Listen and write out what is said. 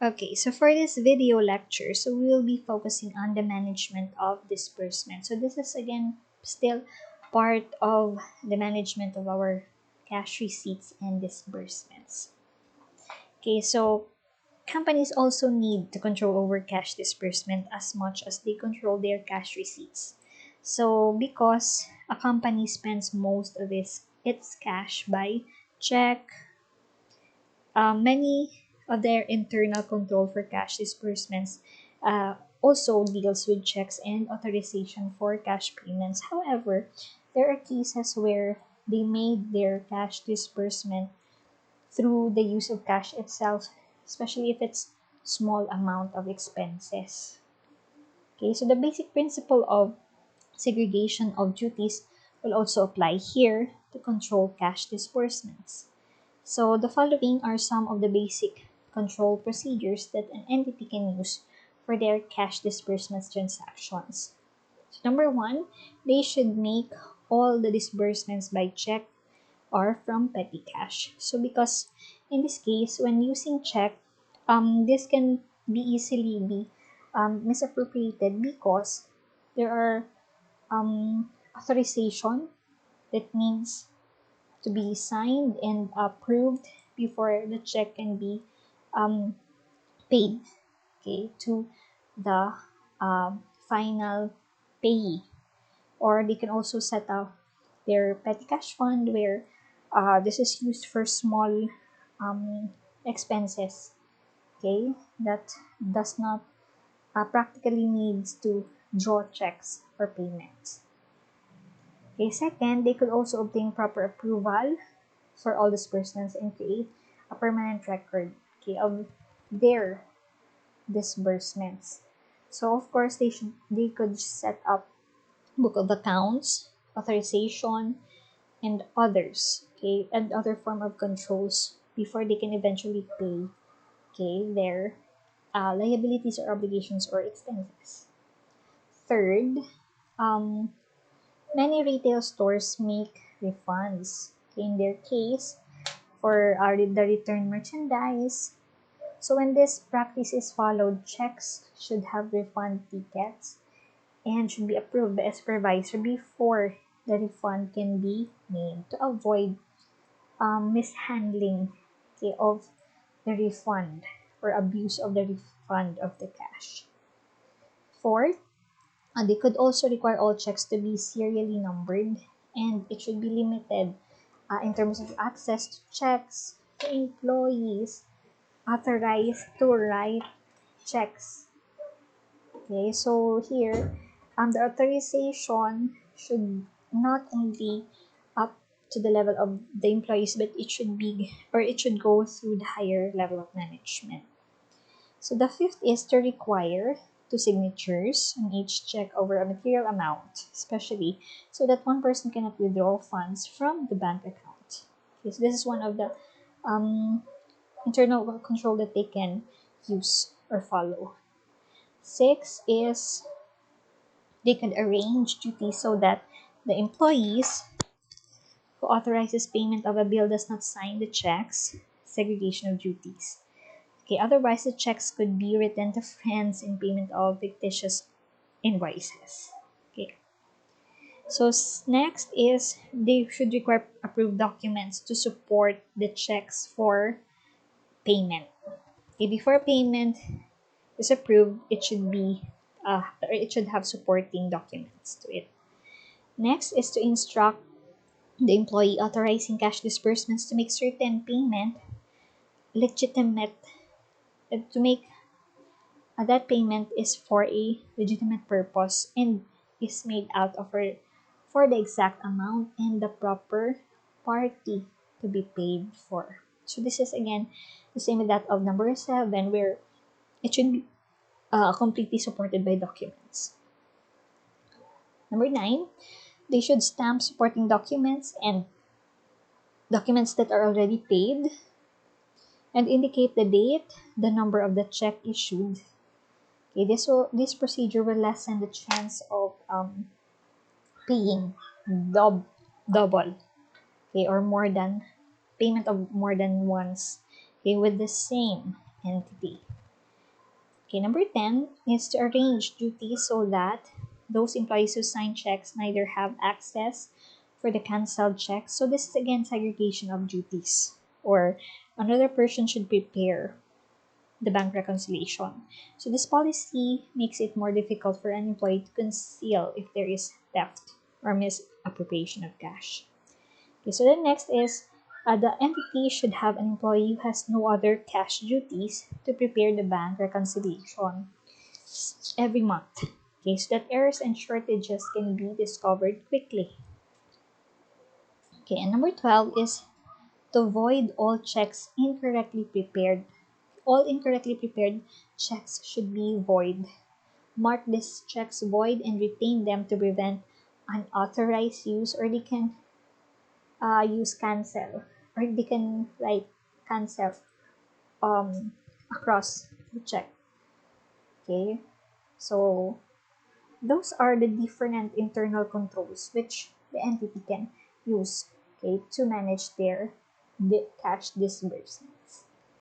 Okay, so for this video lecture, so we will be focusing on the management of disbursement. So this is again still part of the management of our cash receipts and disbursements. Okay, so companies also need to control over cash disbursement as much as they control their cash receipts. So because a company spends most of its cash by check, many of their internal control for cash disbursements also deals with checks and authorization for cash payments. However, there are cases where they made their cash disbursement through the use of cash itself, especially if it's small amount of expenses. Okay, so the basic principle of segregation of duties will also apply here to control cash disbursements. So the following are some of the basic control procedures that an entity can use for their cash disbursements transactions. So number one, they should make all the disbursements by check or from petty cash. So because in this case, when using check, this can be easily be misappropriated because there are authorization that needs to be signed and approved before the check can be paid, okay, to the final payee. Or they can also set up their petty cash fund where this is used for small expenses, okay, that does not practically needs to draw checks for payments. Okay, second, they could also obtain proper approval for all disbursements and create a permanent record, okay, of their disbursements. So of course they could set up book of accounts, authorization, and others, okay, and other form of controls before they can eventually pay, okay, their liabilities or obligations or expenses. Third, many retail stores make refunds. Okay, in their case, for the returned merchandise. So when this practice is followed, checks should have refund tickets and should be approved by a supervisor before the refund can be made to avoid mishandling, okay, of the refund or abuse of the refund of the cash. Fourth, they could also require all checks to be serially numbered, and it should be limited in terms of access to checks to employees authorized to write checks. Okay, so here, the authorization should not only up to the level of the employees, but it should be, or it should go through the higher level of management. So the fifth is to require two signatures on each check over a material amount, especially so that one person cannot withdraw funds from the bank account. Okay, so this is one of the internal control that they can use or follow. Six is they could arrange duties so that the employees who authorizes payment of a bill does not sign the checks, segregation of duties. Okay, otherwise the checks could be written to friends in payment of fictitious invoices. Okay. So next is they should require approved documents to support the checks for payment. Okay, before payment is approved, it should be or it should have supporting documents to it. Next is to instruct the employee authorizing cash disbursements to make certain payment legitimate, to make that payment is for a legitimate purpose and is made out of for the exact amount and the proper party to be paid for. So this is again the same with that of number 7, where it should be completely supported by documents. Number 9, they should stamp supporting documents and documents that are already paid and indicate the date, the number of the check issued. Okay, this procedure will lessen the chance of paying double, okay, or more than payment of more than once, okay, with the same entity. Okay, number 10 is to arrange duties so that those employees who sign checks neither have access for the cancelled checks. So this is again segregation of duties. Or another person should prepare the bank reconciliation. So this policy makes it more difficult for an employee to conceal if there is theft or misappropriation of cash. Okay, so the next is the entity should have an employee who has no other cash duties to prepare the bank reconciliation every month. Okay, so that errors and shortages can be discovered quickly. Okay, and number 12 is to void all checks incorrectly prepared. All incorrectly prepared checks should be void. Mark these checks void and retain them to prevent unauthorized use, or they can use cancel, or they can like cancel across the check. Okay, so those are the different internal controls which the entity can use, okay, to manage their cash disbursement.